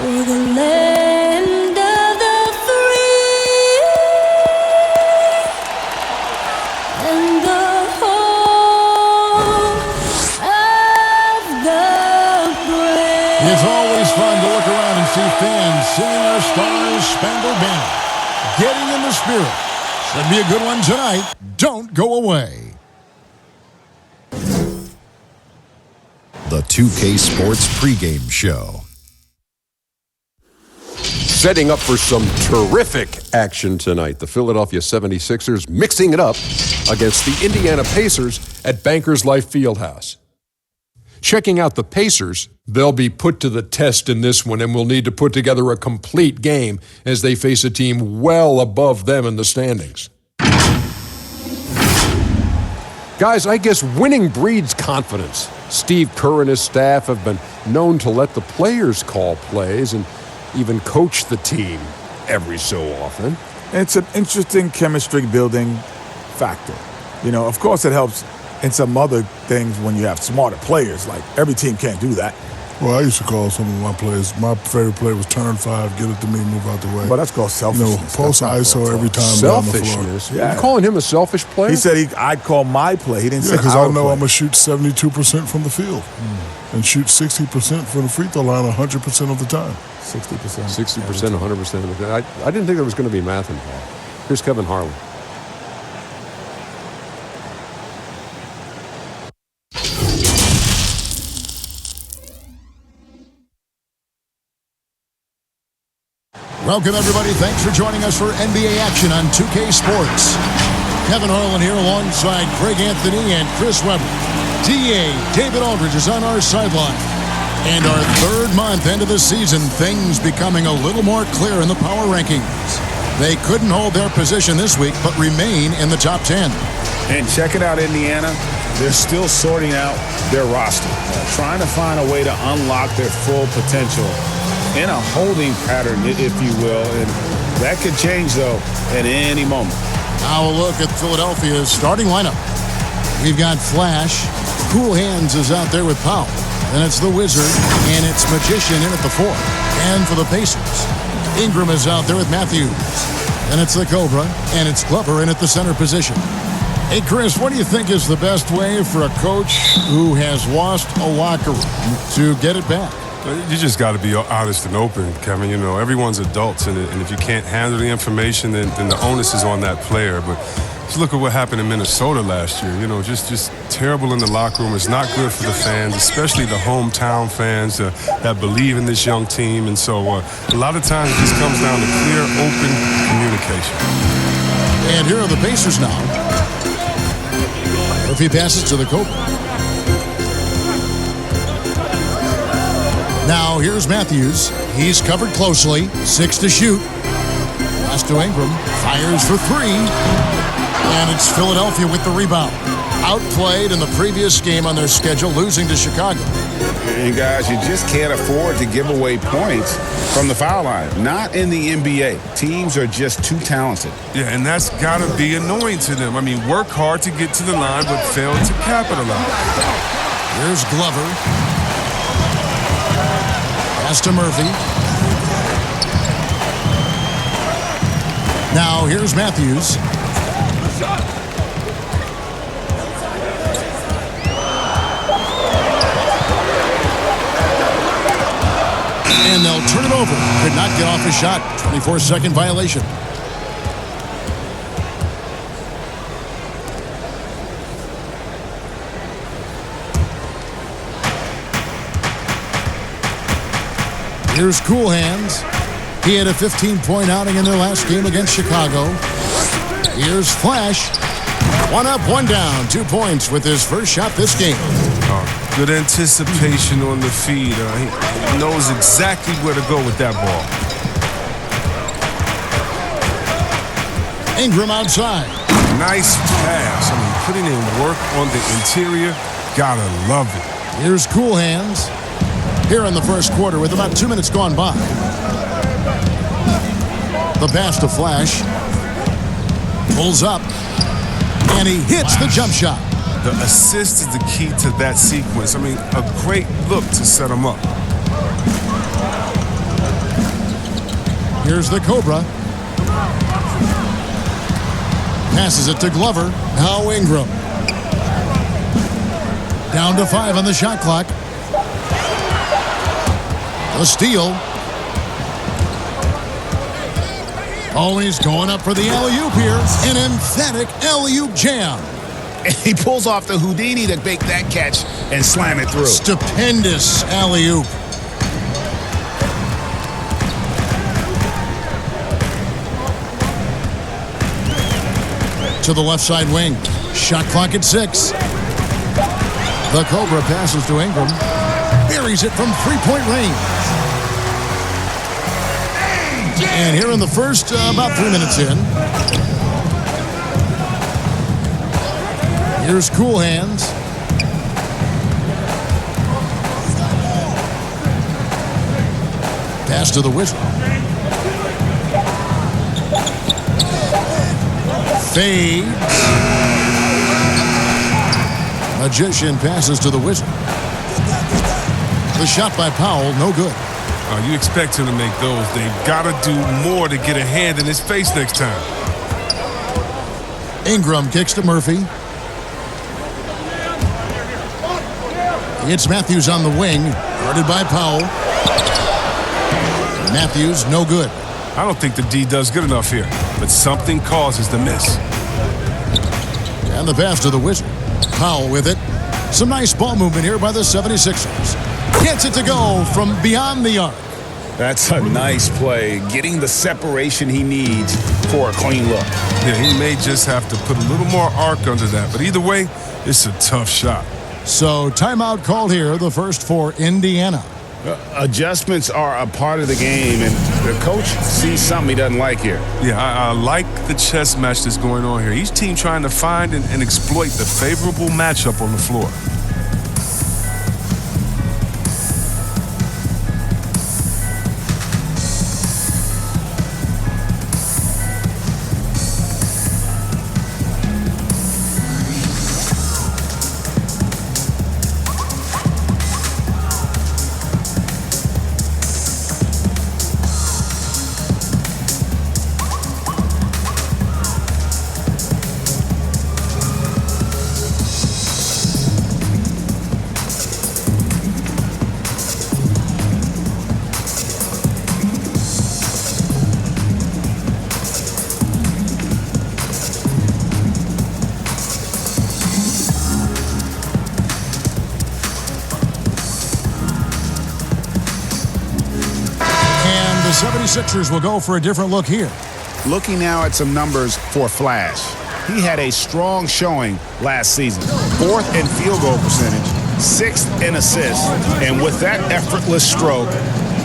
For the land of the free and the home of the brave. It's always fun to look around and see fans singing our Stars Spangled Banner. Getting in the spirit. Should be a good one tonight. Don't go away. The 2K Sports pregame show. Setting up for some terrific action tonight. The Philadelphia 76ers mixing it up against the Indiana Pacers at Bankers Life Fieldhouse. Checking out the Pacers, they'll be put to the test in this one and will need to put together a complete game as they face a team well above them in the standings. Guys, I guess winning breeds confidence. Steve Kerr and his staff have been known to let the players call plays and even coach the team every so often. It's an interesting chemistry building factor. You know, of course it helps in some other things when you have smarter players. Like, every team can't do that. Well, I used to call some of my plays. My favorite play was turn 5, get it to me, move out the way. But that's called selfishness. Post ISO every time down the floor. Selfishness? Yeah. You calling him a selfish player? He said I'd call my play. He didn't say because our I know play. I'm going to shoot 72% from the field and shoot 60% from the free throw line 100% of the time. 60%. 60%, 100% of the time. I didn't think there was going to be math involved. Here's Kevin Harlan. Welcome, everybody. Thanks for joining us for NBA action on 2K Sports. Kevin Harlan here alongside Craig Anthony and Chris Webber. DA David Aldridge is on our sideline. And our third month into the season, things becoming a little more clear in the power rankings. They couldn't hold their position this week, but remain in the top 10. And checking out Indiana, they're still sorting out their roster, trying to find a way to unlock their full potential in a holding pattern, if you will. And that could change, though, at any moment. Now a look at Philadelphia's starting lineup. We've got Flash. Cool Hands is out there with Powell. Then it's the Wizard, and it's Magician in at the 4. And for the Pacers, Ingram is out there with Matthews. Then it's the Cobra, and it's Glover in at the center position. Hey, Chris, what do you think is the best way for a coach who has lost a locker room to get it back? You just got to be honest and open, Kevin. You know, everyone's adults, and if you can't handle the information, then the onus is on that player. But just look at what happened in Minnesota last year. You know, just terrible in the locker room. It's not good for the fans, especially the hometown fans that believe in this young team. And so a lot of times it just comes down to clear, open communication. And here are the Pacers now. Murphy passes to the Cobra. Now, here's Matthews. He's covered closely. 6 to shoot. Pass to Ingram. Fires for 3. And it's Philadelphia with the rebound. Outplayed in the previous game on their schedule, losing to Chicago. And, guys, you just can't afford to give away points from the foul line. Not in the NBA. Teams are just too talented. Yeah, and that's got to be annoying to them. I mean, work hard to get to the line, but fail to capitalize. Here's Glover. Pass to Murphy. Now here's Matthews. And they'll turn it over. Could not get off a shot. 24-second violation. Here's Cool Hands. He had a 15-point outing in their last game against Chicago. Here's Flash. 1 up, 1 down. 2 points with his first shot this game. Good anticipation on the feed. He knows exactly where to go with that ball. Ingram outside. Nice pass. I mean, putting in work on the interior. Gotta love it. Here's Cool Hands. Here in the first quarter with about 2 minutes gone by. The pass to Flash. Pulls up. And he hits the jump shot. The assist is the key to that sequence. I mean, a great look to set him up. Here's the Cobra. Passes it to Glover. Now Ingram. Down to 5 on the shot clock. The steal. Oh, and he's going up for the alley-oop here. An emphatic alley-oop jam. And he pulls off the Houdini to make that catch and slam it through. Stupendous alley-oop. To the left side wing. Shot clock at 6. The Cobra passes to Ingram. Buries it from three-point range. And here in the first, about 3 minutes in. Here's Cool Hands. Pass to the Wizard. Fade. Magician passes to the Wizard. The shot by Powell, no good. You expect him to make those. They've got to do more to get a hand in his face next time. Ingram kicks to Murphy. It's Matthews on the wing, guarded by Powell. Matthews, no good. I don't think the D does good enough here, but something causes the miss. And the pass to the Wizard. Powell with it. Some nice ball movement here by the 76ers. Gets it to go from beyond the arc. That's a nice play, getting the separation he needs for a clean look. Yeah, he may just have to put a little more arc under that, but either way, it's a tough shot. So timeout called here, the first for Indiana. Adjustments are a part of the game, and the coach sees something he doesn't like here. Yeah, I like the chess match that's going on here. Each team trying to find and exploit the favorable matchup on the floor. The 76ers will go for a different look here. Looking now at some numbers for Flash. He had a strong showing last season. 4th in field goal percentage, 6th in assists, and with that effortless stroke,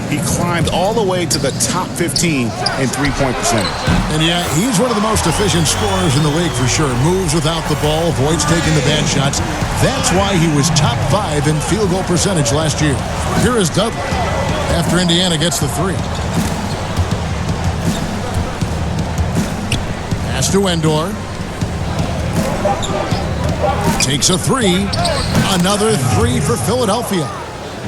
he climbed all the way to the top 15 in three-point percentage. And yeah, he's one of the most efficient scorers in the league for sure. Moves without the ball, avoids taking the bad shots. That's why he was top 5 in field goal percentage last year. Here is Dudley after Indiana gets the 3. Pass to Endor. Takes a 3. Another 3 for Philadelphia.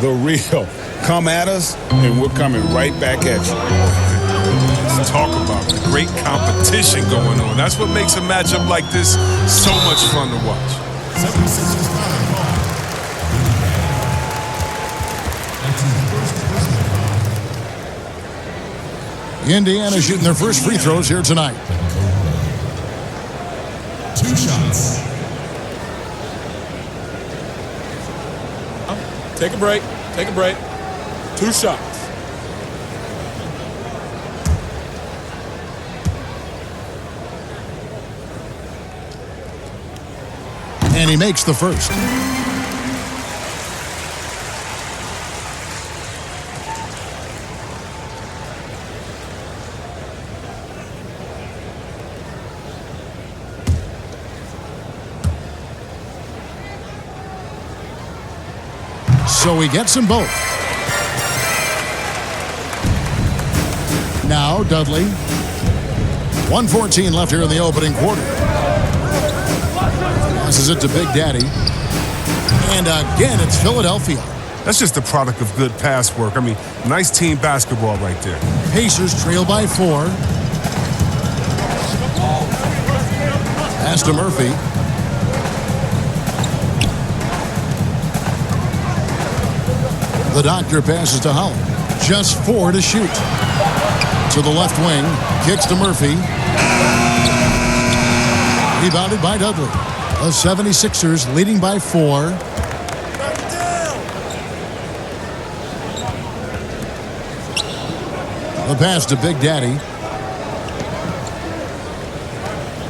The real. Come at us, and we're coming right back at you. Let's talk about the great competition going on. That's what makes a matchup like this so much fun to watch. Indiana shooting their first free throws here tonight. 2 shots. Take a break. Take a break. 2 shots. And he makes the first. So he gets them both. Now Dudley. 1:14 left here in the opening quarter. Passes it to Big Daddy. And again, it's Philadelphia. That's just the product of good pass work. I mean, nice team basketball right there. Pacers trail by 4. Pass to Murphy. The doctor passes to Holland. Just 4 to shoot. To the left wing. Kicks to Murphy. Rebounded by Dudley. The 76ers leading by 4. The pass to Big Daddy.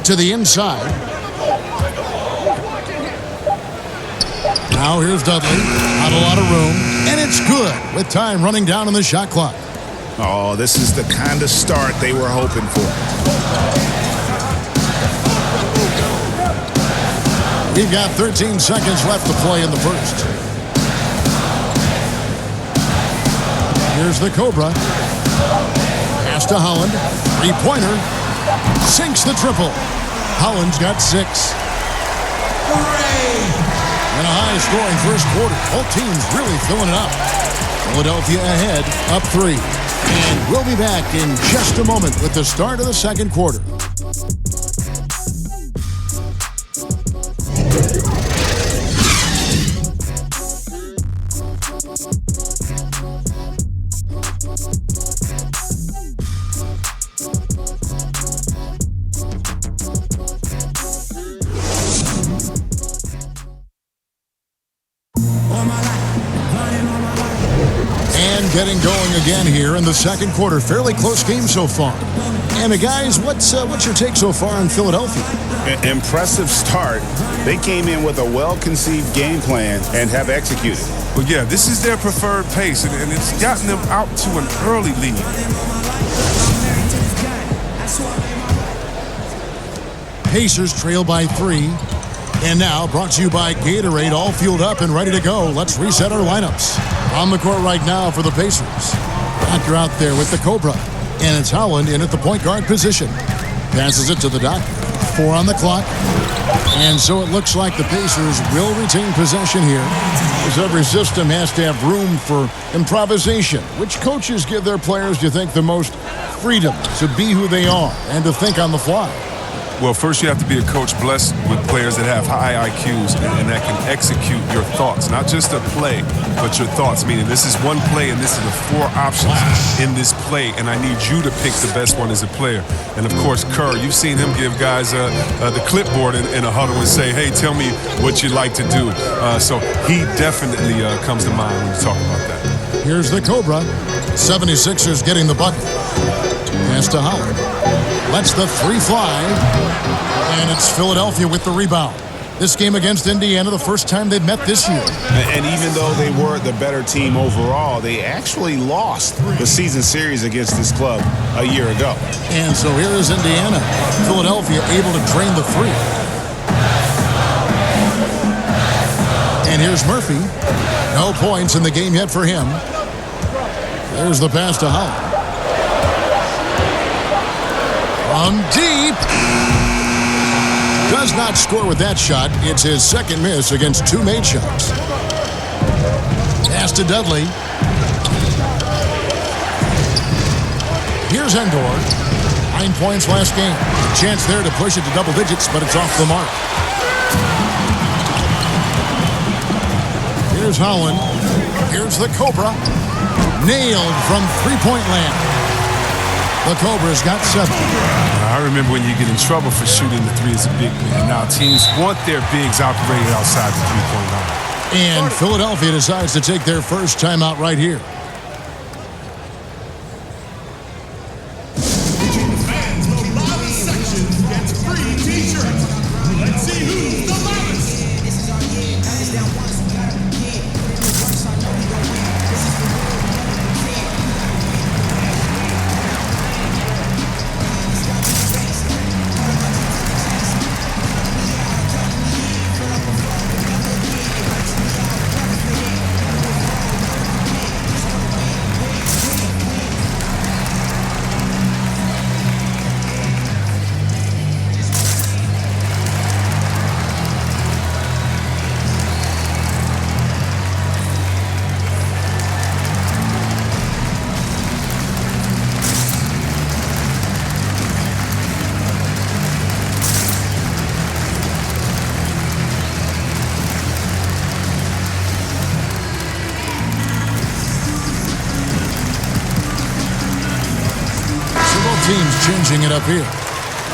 To the inside. Now here's Dudley. Not a lot of room. And it's good with time running down on the shot clock. Oh, this is the kind of start they were hoping for. We've got 13 seconds left to play in the first. Here's the Cobra. Pass to Holland. 3-pointer. Sinks the triple. Holland's got 6. Hooray! And a high-scoring first quarter. Both teams really filling it up. Philadelphia ahead, up 3. And we'll be back in just a moment with the start of the second quarter. Getting going again here in the second quarter. Fairly close game so far. And guys, what's your take so far on Philadelphia? Impressive start. They came in with a well-conceived game plan and have executed. Well, yeah, this is their preferred pace, and it's gotten them out to an early lead. Pacers trail by 3. And now, brought to you by Gatorade, all fueled up and ready to go. Let's reset our lineups. On the court right now for the Pacers. Doctor out there with the Cobra. And it's Holland in at the point guard position. Passes it to the Doctor. 4 on the clock. And so it looks like the Pacers will retain possession here. As every system has to have room for improvisation. Which coaches give their players, do you think, the most freedom to be who they are and to think on the fly? Well, first you have to be a coach blessed with players that have high IQs and that can execute your thoughts. Not just a play, but your thoughts. Meaning this is one play and this is the 4 options in this play. And I need you to pick the best one as a player. And of course, Kerr, you've seen him give guys the clipboard in a huddle and say, hey, tell me what you'd like to do. So he definitely comes to mind when you talk about that. Here's the Cobra. 76ers getting the bucket. Pass to Holland. Lets the 3 fly. And it's Philadelphia with the rebound. This game against Indiana, the first time they've met this year. And even though they were the better team overall, they actually lost the season series against this club a year ago. And so here is Indiana. Philadelphia able to drain the 3. And here's Murphy. No points in the game yet for him. There's the pass to Holland. From deep. Does not score with that shot. It's his second miss against 2 made shots. Pass to Dudley. Here's Endor. 9 points last game. Chance there to push it to double digits, but it's off the mark. Here's Holland. Here's the Cobra. Nailed from three-point land. The Cobra's got 7. I remember when you get in trouble for shooting the 3 as a big man. Now teams want their bigs operated outside the three-point line. And Philadelphia decides to take their first timeout right here. changing it up here.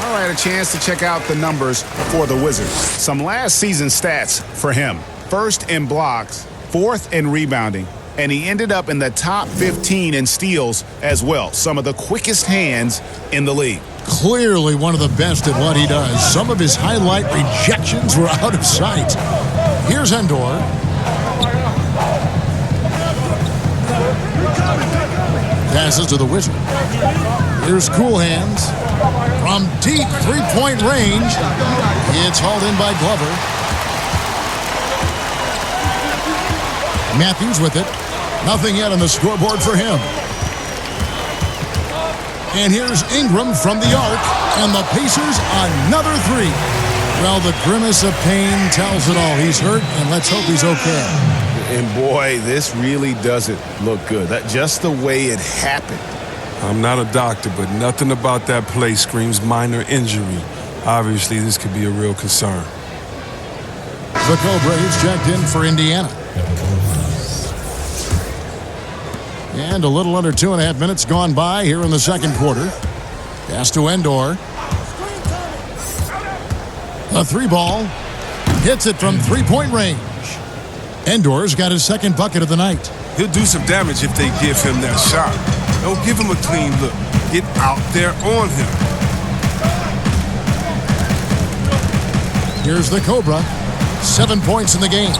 All right, a chance to check out the numbers for the Wizards. Some last season stats for him. First in blocks, fourth in rebounding, and he ended up in the top 15 in steals as well. Some of the quickest hands in the league. Clearly one of the best at what he does. Some of his highlight rejections were out of sight. Here's Endor. Passes to the Wizard. Here's Cool Hands. From deep three-point range, it's hauled in by Glover. Matthews with it. Nothing yet on the scoreboard for him. And here's Ingram from the arc, and the Pacers another three. Well, the grimace of pain tells it all. He's hurt, and let's hope he's okay. And boy, this really doesn't look good. That just the way it happened. I'm not a doctor, but nothing about that play screams minor injury. Obviously, this could be a real concern. The Cobras checked in for Indiana. And a little under 2.5 minutes gone by here in the second quarter. Pass to Endor. A three ball. Hits it from three-point range. Endor's got his second bucket of the night. He'll do some damage if they give him that shot. Don't give him a clean look. Get out there on him. Here's the Cobra. 7 points in the game.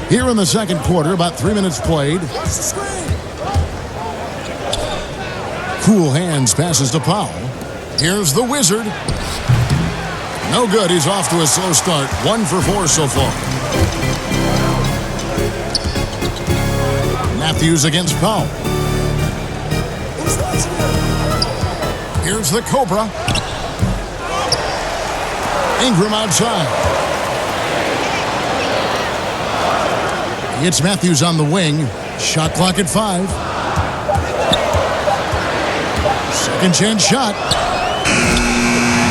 Here in the second quarter, about 3 minutes played. Cool Hands passes to Powell. Here's the Wizard. No good. He's off to a slow start. 1 for 4 so far. Matthews against Powell. Here's the Cobra. Ingram outside. It's Matthews on the wing. Shot clock at 5. Second chance shot.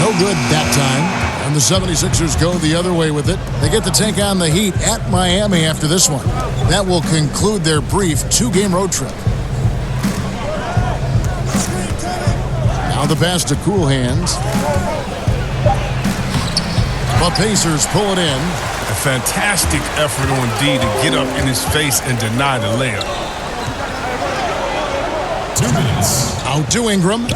No good that time. And the 76ers go the other way with it. They get to take on the Heat at Miami after this one. That will conclude their brief 2-game road trip. Now the pass to Cool Hands. The Pacers pull it in. A fantastic effort on D to get up in his face and deny the layup. 2 minutes. Out to Ingram.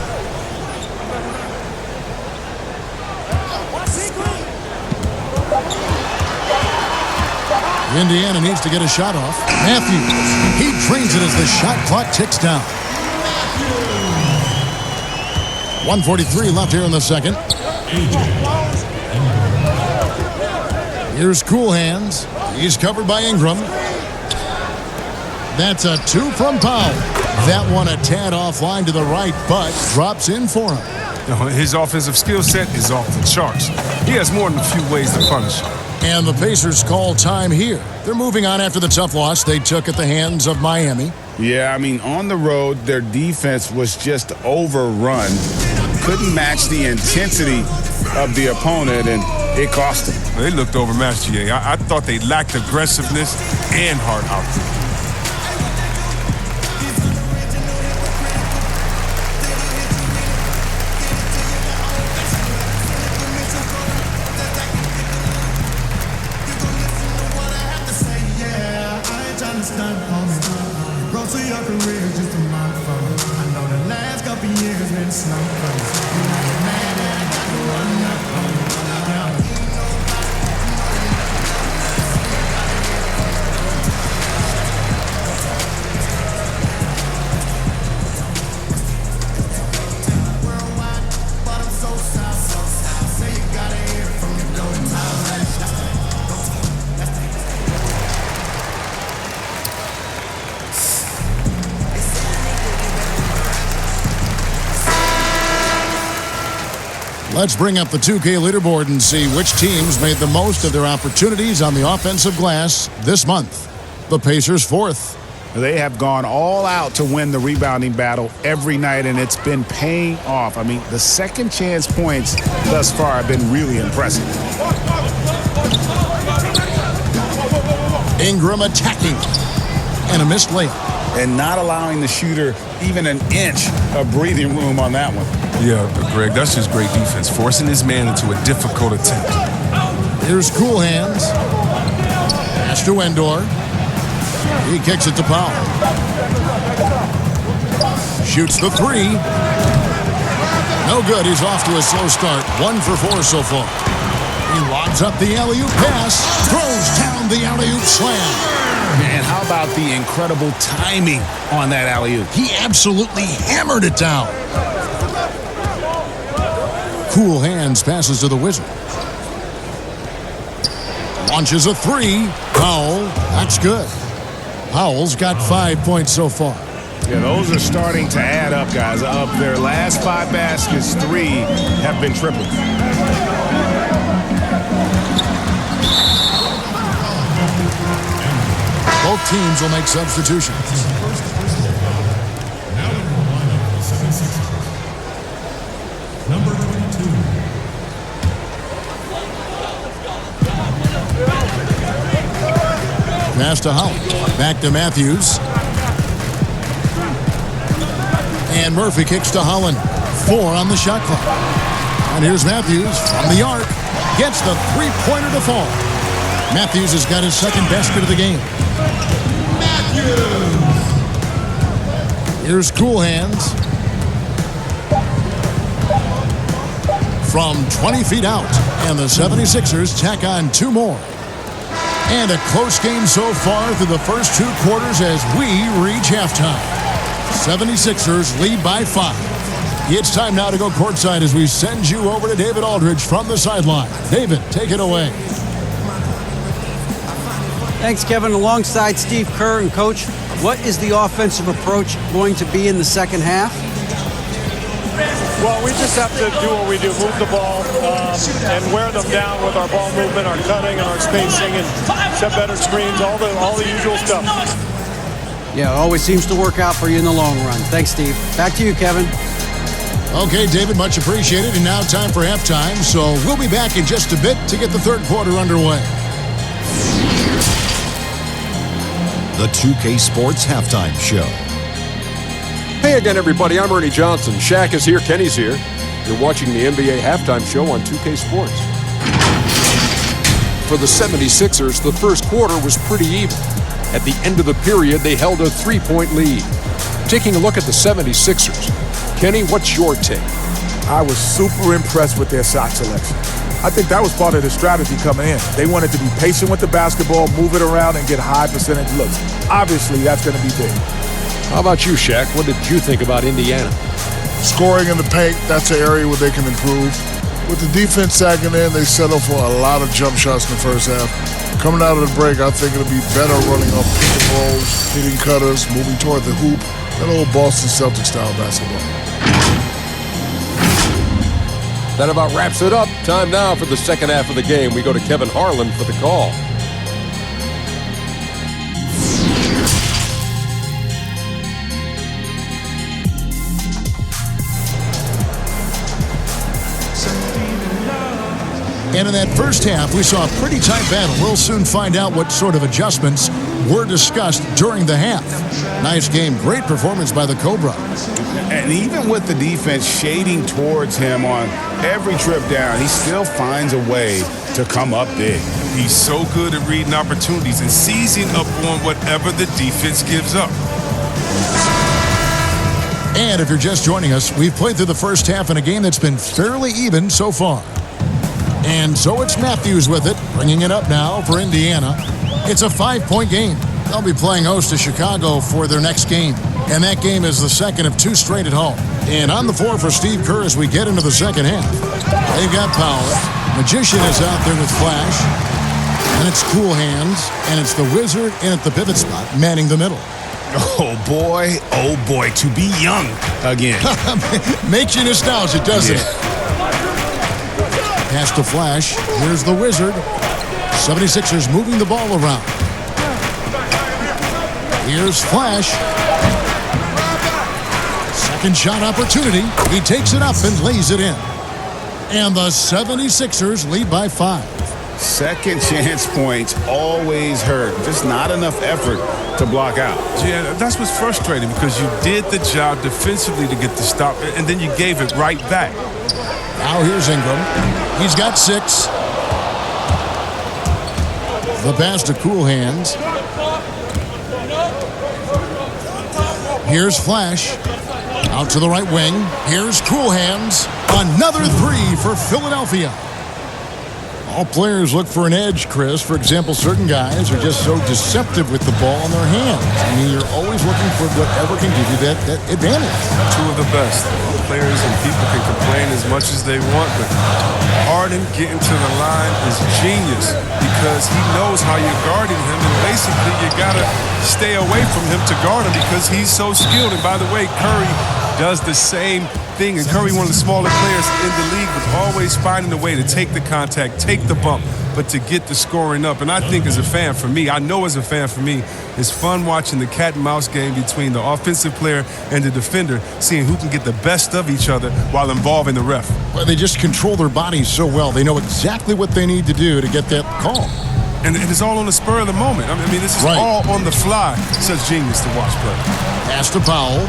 Indiana needs to get a shot off. Matthews. He drains it as the shot clock ticks down. 1:43 left here in the second. Here's Cool Hands. He's covered by Ingram. That's a 2 from Powell. That one a tad offline to the right, but drops in for him. His offensive skill set is off the charts. He has more than a few ways to punish him. And the Pacers call time here. They're moving on after the tough loss they took at the hands of Miami. Yeah, I mean, on the road, their defense was just overrun. Couldn't match the intensity of the opponent, and it cost them. They looked overmatched, GA. I thought they lacked aggressiveness and hard output. Let's bring up the 2K leaderboard and see which teams made the most of their opportunities on the offensive glass this month. The Pacers 4th. They have gone all out to win the rebounding battle every night, and it's been paying off. I mean, the second chance points thus far have been really impressive. Ingram attacking. And a missed layup. and not allowing the shooter even an inch of breathing room on that one. Yeah, but Greg, that's just great defense, forcing his man into a difficult attempt. Here's Cool Hands. Pass to Endor. He kicks it to Powell. Shoots the three. No good. He's off to a slow start. 1 for 4 so far. He lobs up the alley-oop pass. Throws down the alley-oop slam. And how about the incredible timing on that alley-oop? He absolutely hammered it down. Cool Hands passes to the Wizard. Launches a three. Powell. That's good. Powell's got 5 points so far. Yeah, those are starting to add up, guys. Of their last 5 baskets, 3 have been triples. Both teams will make substitutions. Number 22. Pass to Holland. Back to Matthews. And Murphy kicks to Holland. 4 on the shot clock. And here's Matthews from the arc. Gets the three-pointer to fall. Matthews has got his second basket of the game. Matthews! Here's Cool Hands. From 20 feet out. And the 76ers tack on 2 more. And a close game so far through the first 2 quarters as we reach halftime. 76ers lead by 5. It's time now to go courtside as we send you over to David Aldridge from the sideline. David, take it away. Thanks, Kevin. Alongside Steve Kerr and Coach, what is the offensive approach going to be in the second half? Well, we just have to do what we do, move the ball and wear them down with our ball movement, our cutting, and our spacing, and set better screens, all the usual stuff. Yeah, it always seems to work out for you in the long run. Thanks, Steve. Back to you, Kevin. Okay, David, much appreciated. And now time for halftime, so we'll be back in just a bit to get the third quarter underway. The 2K Sports Halftime Show. Hey again, everybody. I'm Ernie Johnson. Shaq is here. Kenny's here. You're watching the NBA Halftime Show on 2K Sports. For the 76ers, the first quarter was pretty even. At the end of the period, they held a 3-point lead. Taking a look at the 76ers. Kenny, what's your take? I was super impressed with their shot selection. I think that was part of the strategy coming in. They wanted to be patient with the basketball, move it around, and get high percentage looks. Obviously, that's going to be big. How about you, Shaq? What did you think about Indiana? Scoring in the paint, that's an area where they can improve. With the defense sagging in, they settle for a lot of jump shots in the first half. Coming out of the break, I think it'll be better running off pick and rolls, hitting cutters, moving toward the hoop, that old Boston Celtics-style basketball. That about wraps it up. Time now for the second half of the game. We go to Kevin Harlan for the call. And in that first half, we saw a pretty tight battle. We'll soon find out what sort of adjustments were discussed during the half. Nice game. Great performance by the Cobra. And even with the defense shading towards him on every trip down, he still finds a way to come up big. He's so good at reading opportunities and seizing up on whatever the defense gives up. And if you're just joining us, we've played through the first half in a game that's been fairly even so far. And so it's Matthews with it, bringing it up now for Indiana. It's a 5-point game. They'll be playing host to Chicago for their next game. And that game is the second of 2 straight at home. And on the floor for Steve Kerr as we get into the second half. They've got Powell. Magician is out there with Flash. And it's Cool Hands. And it's the Wizard in at the pivot spot, manning the middle. Oh, boy, to be young again. Makes you nostalgic, doesn't it? Pass to Flash. Here's the Wizard. 76ers moving the ball around. Here's Flash. Second shot opportunity. He takes it up and lays it in. And the 76ers lead by 5. Second chance points always hurt. Just not enough effort to block out. Yeah, that's what's frustrating because you did the job defensively to get the stop, and then you gave it right back. Now here's Ingram. He's got 6. The pass to Cool Hands. Here's Flash. Out to the right wing. Here's Cool Hands. Another 3 for Philadelphia. All players look for an edge, Chris. For example, certain guys are just so deceptive with the ball in their hands. I mean, you're always looking for whatever can give you that advantage. Two of the best. Players and people can complain as much as they want, but Harden getting to the line is genius because he knows how you're guarding him, and basically you got to stay away from him to guard him because he's so skilled. And by the way, Curry does the same thing, and Curry, one of the smaller players in the league, but always finding a way to take the contact, take the bump, but to get the scoring up. And I think as a fan, for me, I know as a fan, for me, it's fun watching the cat and mouse game between the offensive player and the defender, seeing who can get the best of each other while involving the ref. Well, they just control their bodies so well. They know exactly what they need to do to get that call. And it's all on the spur of the moment. I mean, this is all on the fly. Such genius to watch play. Pass to Powell.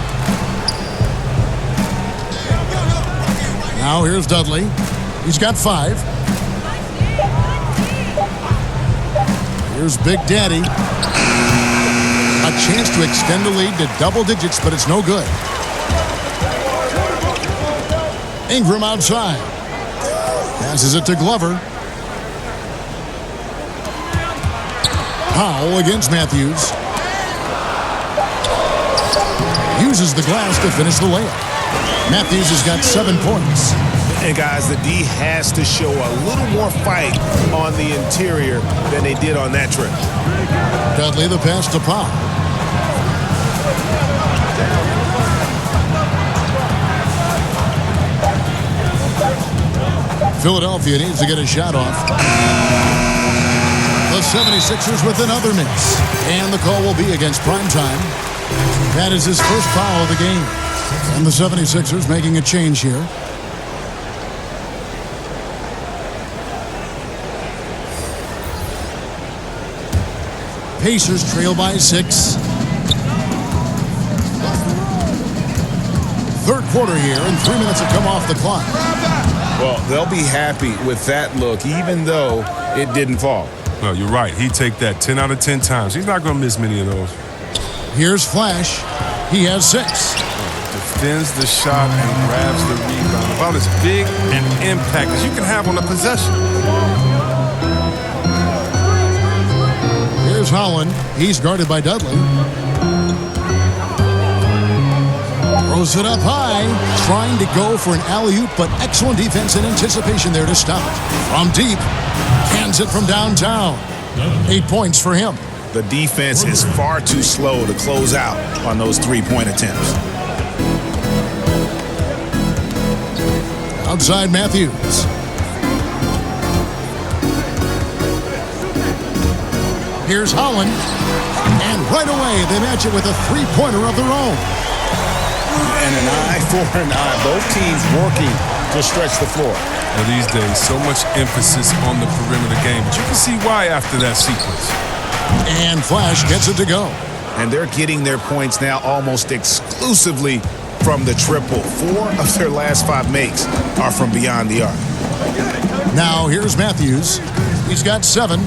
Now here's Dudley. He's got 5. Here's Big Daddy. A chance to extend the lead to double digits, but it's no good. Ingram outside. Passes it to Glover. Powell against Matthews. Uses the glass to finish the layup. Matthews has got 7 points. And guys, the D has to show a little more fight on the interior than they did on that trip. Dudley, the pass to Powell. Philadelphia needs to get a shot off. The 76ers with another miss. And the call will be against Primetime. That is his first foul of the game. And the 76ers making a change here. Pacers trail by 6. Third quarter here, and 3 minutes have come off the clock. Well, they'll be happy with that look, even though it didn't fall. No, you're right. He'd take that 10 out of 10 times. He's not going to miss many of those. Here's Flash. He has 6. Defends the shot and grabs the rebound. About as big an impact as you can have on a possession. Here's Holland. He's guarded by Dudley. Throws it up high. Trying to go for an alley-oop, but excellent defense and anticipation there to stop it. From deep. Cans it from downtown. 8 points for him. The defense is far too slow to close out on those three-point attempts. Outside Matthews. Here's Holland. And right away, they match it with a three-pointer of their own. And an eye for an eye. Both teams working to stretch the floor. Well, these days, so much emphasis on the perimeter game. But you can see why after that sequence. And Flash gets it to go. And they're getting their points now almost exclusively from the triple. 4 of their last 5 makes are from beyond the arc. Now here's Matthews. He's got 7.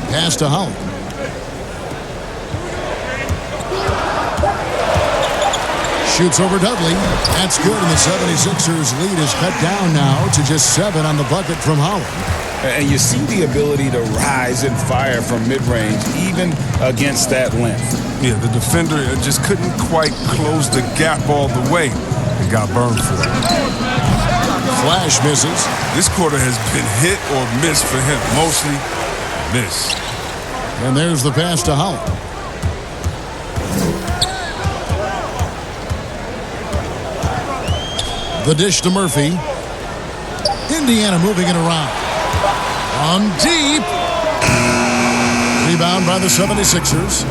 Pass to Holland. Shoots over Dudley. That's good, and the 76ers lead is cut down now to just 7 on the bucket from Holland. And you see the ability to rise and fire from mid-range, even against that length. Yeah, the defender just couldn't quite close the gap all the way and got burned for it. Flash misses. This quarter has been hit or miss for him. Mostly miss. And there's the pass to Holland. The dish to Murphy. Indiana moving it around. On deep. Rebound by the 76ers.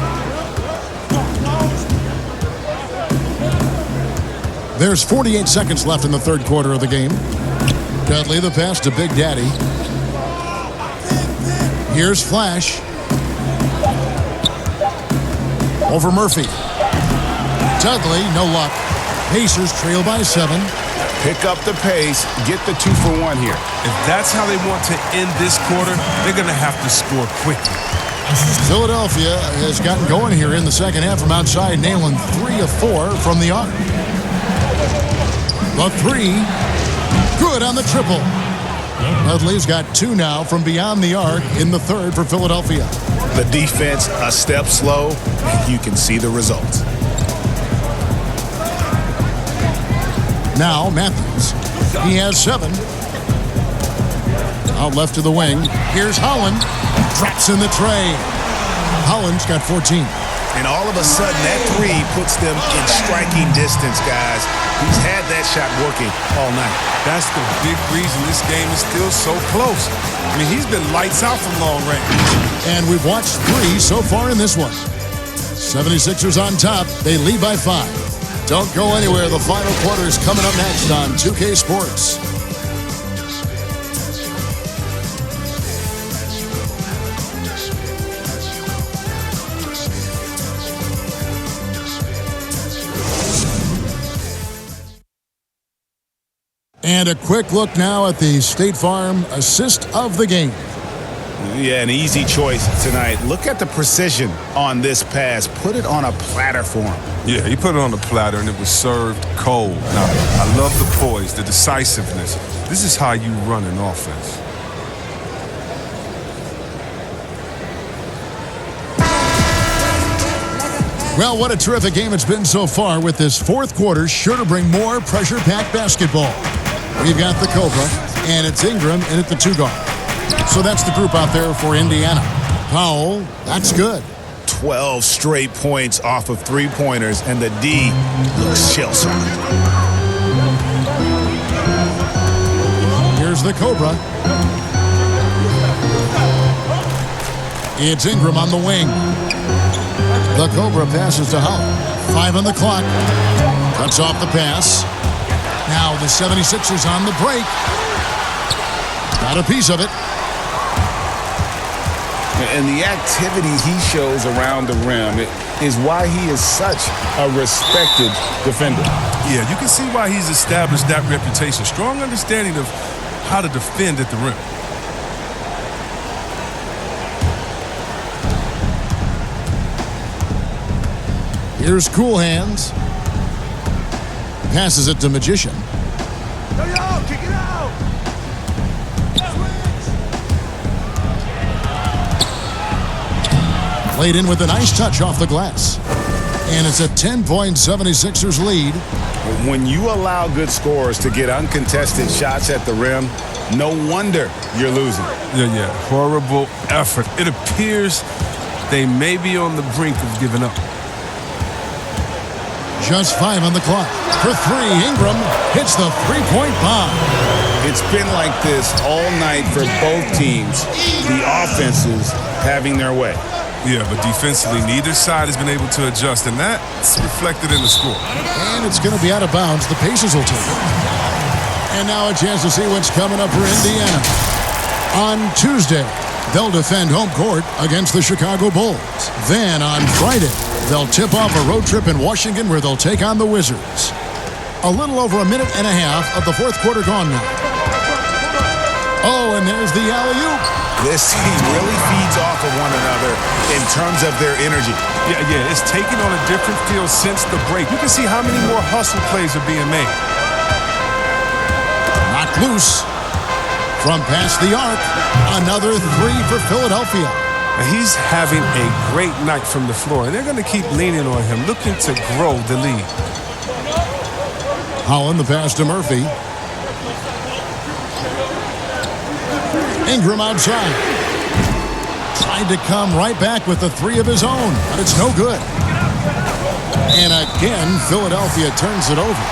There's 48 seconds left in the third quarter of the game. Dudley the pass to Big Daddy. Here's Flash. Over Murphy. Dudley, no luck. Pacers trail by 7. Pick up the pace, get the 2-for-1 here. If that's how they want to end this quarter, they're going to have to score quickly. Philadelphia has gotten going here in the second half from outside, nailing 3 of 4 from the arc. The 3, good on the triple. Dudley's got 2 now from beyond the arc in the third for Philadelphia. The defense a step slow, and you can see the results. Now Matthews. He has 7. Out left to the wing. Here's Holland. Drops in the tray. Holland's got 14. And all of a sudden, that 3 puts them in striking distance, guys. He's had that shot working all night. That's the big reason this game is still so close. I mean, he's been lights out from long range. And we've watched 3 so far in this one. 76ers on top. They lead by 5. Don't go anywhere. The final quarter is coming up next on 2K Sports. And a quick look now at the State Farm assist of the game. Yeah, an easy choice tonight. Look at the precision on this pass. Put it on a platter for him. Yeah, he put it on the platter, and it was served cold. Now, I love the poise, the decisiveness. This is how you run an offense. Well, what a terrific game it's been so far, with this fourth quarter sure to bring more pressure-packed basketball. We've got the Cobra, and it's Ingram in at the 2 guard. So that's the group out there for Indiana. Powell, that's good. 12 straight points off of 3-pointers, and the D looks shell-shocked. Here's the Cobra. It's Ingram on the wing. The Cobra passes to Howell. 5 on the clock. Cuts off the pass. Now the 76ers on the break. Got a piece of it. And the activity he shows around the rim is why he is such a respected defender. Yeah, you can see why he's established that reputation. Strong understanding of how to defend at the rim. Here's Cool Hands. Passes it to Magician. Yo, kick it out! Played in with a nice touch off the glass. And it's a 10-point 76ers lead. When you allow good scorers to get uncontested shots at the rim, no wonder you're losing. Yeah. Horrible effort. It appears they may be on the brink of giving up. Just 5 on the clock. For 3, Ingram hits the 3-point bomb. It's been like this all night for both teams. The offenses having their way. Yeah, but defensively, neither side has been able to adjust, and that's reflected in the score. And it's going to be out of bounds. The Pacers will take it. And now a chance to see what's coming up for Indiana. On Tuesday, they'll defend home court against the Chicago Bulls. Then on Friday, they'll tip off a road trip in Washington where they'll take on the Wizards. A little over a minute and a half of the fourth quarter gone now. Oh, and there's the alley-oop. This team really feeds off of one another in terms of their energy. Yeah, it's taken on a different feel since the break. You can see how many more hustle plays are being made. Knocked loose. From past the arc, another 3 for Philadelphia. He's having a great night from the floor, and they're going to keep leaning on him, looking to grow the lead. Holland, the pass to Murphy. Ingram outside. Tried to come right back with the 3 of his own, but it's no good. And again, Philadelphia turns it over.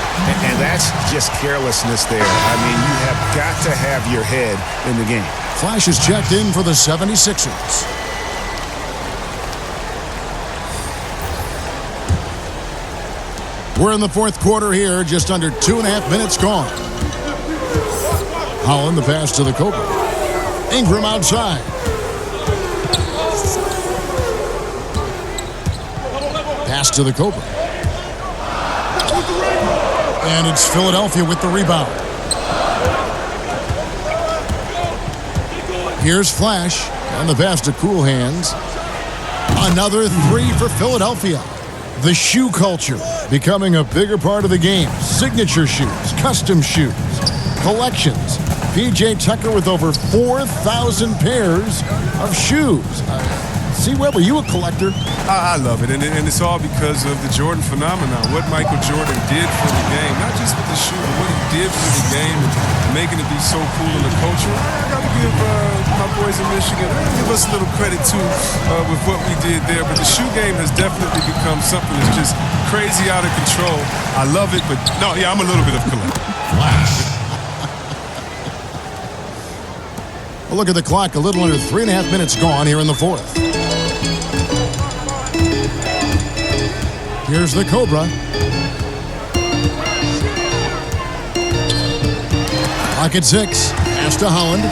And that's just carelessness there. I mean, you have got to have your head in the game. Flash is checked in for the 76ers. We're in the fourth quarter here, just under 2.5 minutes gone. Holland, the pass to the Cobra. Ingram outside. Pass to the Cobra. And it's Philadelphia with the rebound. Here's Flash on the pass to Cool Hands. Another three for Philadelphia. The shoe culture becoming a bigger part of the game. Signature shoes, custom shoes, collections. PJ Tucker with over 4,000 pairs of shoes. See, Webb, were you a collector? I love it, and it's all because of the Jordan phenomenon. What Michael Jordan did for the game, not just with the shoe, but what he did for the game and making it be so cool in the culture. I got to give my boys in Michigan, give us a little credit too with what we did there. But the shoe game has definitely become something that's just crazy out of control. I love it, but no, yeah, I'm a little bit of a collector. Flash. Well, look at the clock. A little under 3.5 minutes gone here in the fourth. Here's the Cobra. Clock at 6. Pass to Holland.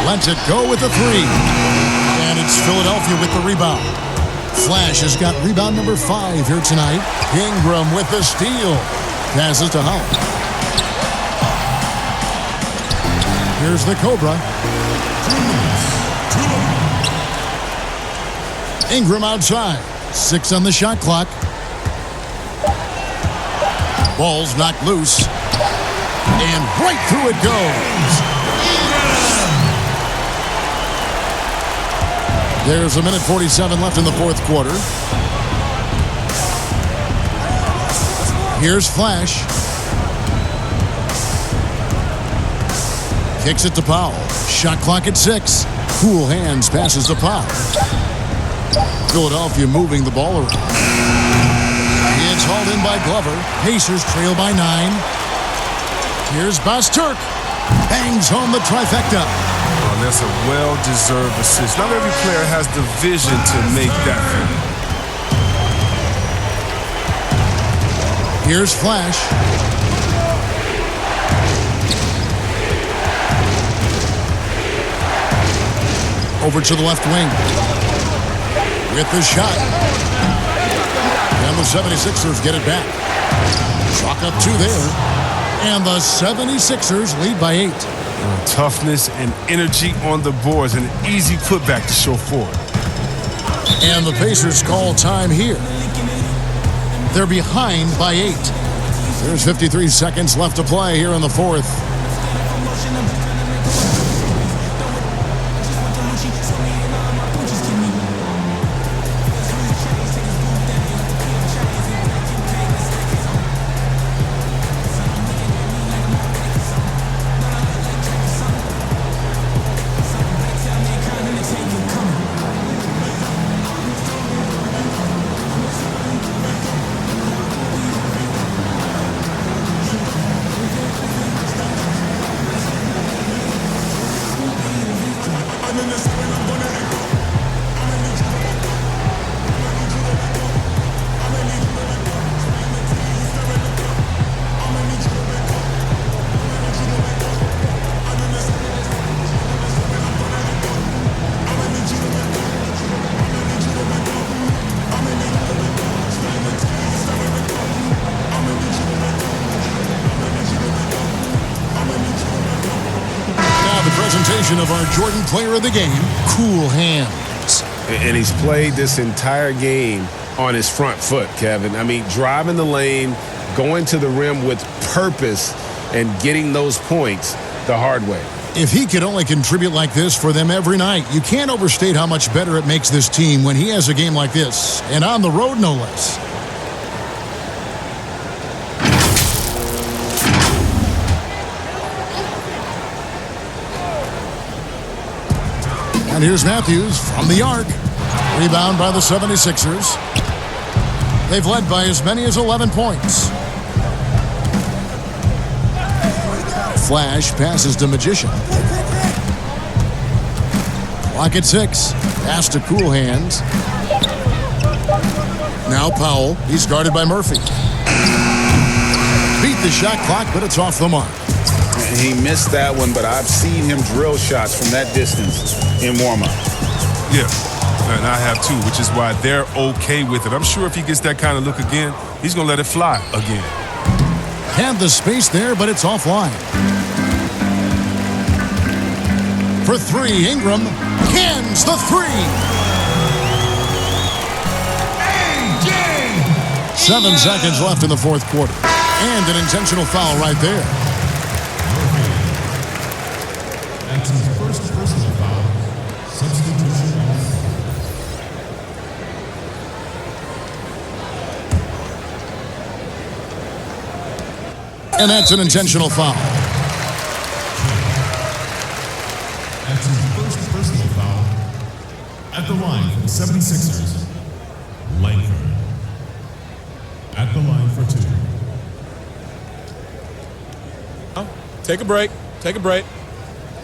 Lets it go with the three. And it's Philadelphia with the rebound. Flash has got rebound number 5 here tonight. Ingram with the steal. Passes to Holland. Here's the Cobra. Ingram outside. 6 on the shot clock. Ball's knocked loose. And right through it goes. There's a minute 47 left in the fourth quarter. Here's Flash. Kicks it to Powell. Shot clock at 6. Cool Hands passes to Powell. Philadelphia moving the ball around. It's hauled in by Glover. Pacers trail by 9. Here's Basturk. Bangs home the trifecta. Oh, that's a well-deserved assist. Not every player has the vision to make that thing. Here's Flash. Over to the left wing. With the shot. And the 76ers get it back. Chalk up 2 there. And the 76ers lead by 8. Toughness and energy on the boards, and an easy putback to show forward. And the Pacers call time here. They're behind by 8. There's 53 seconds left to play here in the fourth. Of our Jordan player of the game, Cool Hands. And he's played this entire game on his front foot, Kevin. I mean, driving the lane, going to the rim with purpose, and getting those points the hard way. If he could only contribute like this for them every night, you can't overstate how much better it makes this team when he has a game like this, and on the road no less. And here's Matthews from the arc. Rebound by the 76ers. They've led by as many as 11 points. Flash passes to Magician. Clock at 6. Pass to Cool Hands. Now Powell. He's guarded by Murphy. Beat the shot clock, but it's off the mark. He missed that one, but I've seen him drill shots from that distance in warm-up. Yeah, and I have too, which is why they're okay with it. I'm sure if he gets that kind of look again, he's going to let it fly again. Had the space there, but it's offline. For three, Ingram cans the three. 7 seconds left in the fourth quarter. And an intentional foul right there. That's his first personal foul. Substitution. And that's an intentional foul. That's his first personal foul. At the line for the 76ers, Langford. At the line for 2. Take a break. Take a break.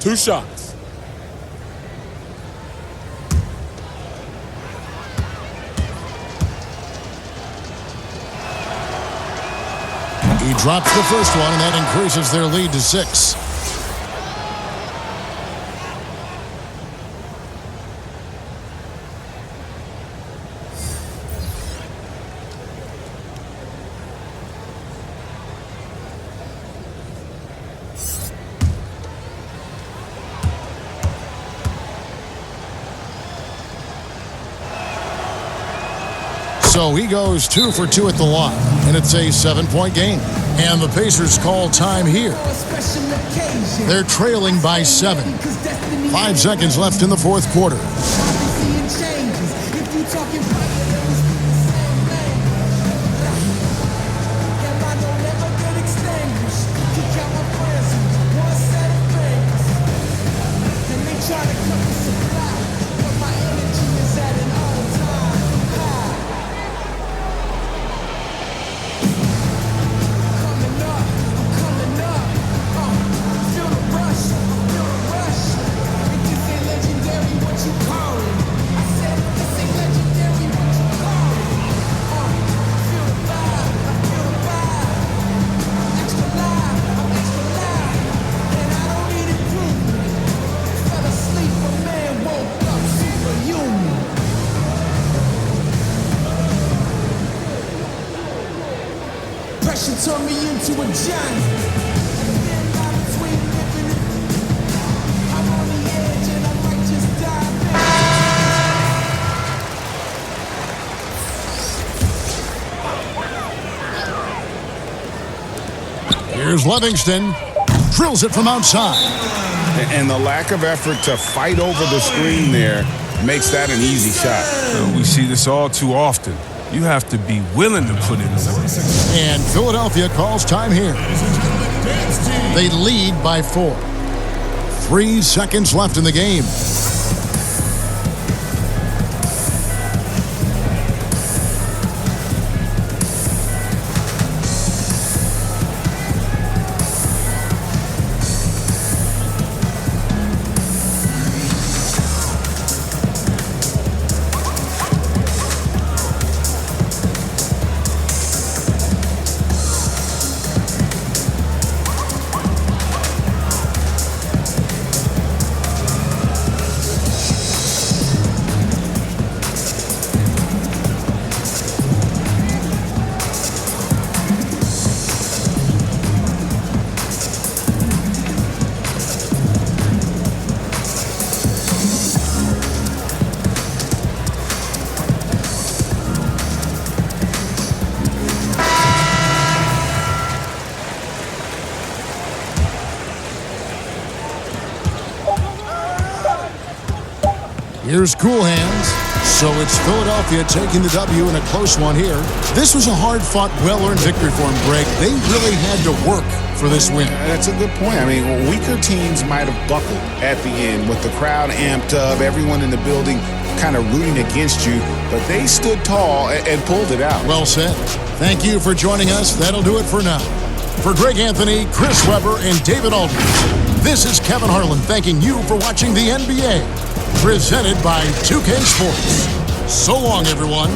2 shots. He drops the first one, and that increases their lead to 6. So he goes 2 for 2 at the line, and it's a 7-point game. And the Pacers call time here. They're trailing by 7. 5 seconds left in the fourth quarter. Turn me into a giant. I'm on the edge and I might just die. Here's Livingston. Drills it from outside. And the lack of effort to fight over the screen there makes that an easy shot. We see this all too often. You have to be willing to put in the work. And Philadelphia calls time here. They lead by 4. 3 seconds left in the game. Here's Cool Hands. So it's Philadelphia taking the W in a close one here. This was a hard-fought, well-earned victory for them, Greg. They really had to work for this win. That's a good point. I mean, weaker teams might have buckled at the end with the crowd amped up, everyone in the building kind of rooting against you, but they stood tall and pulled it out. Well said. Thank you for joining us. That'll do it for now. For Greg Anthony, Chris Webber, and David Aldridge, this is Kevin Harlan thanking you for watching the NBA, presented by 2K Sports. So long, everyone.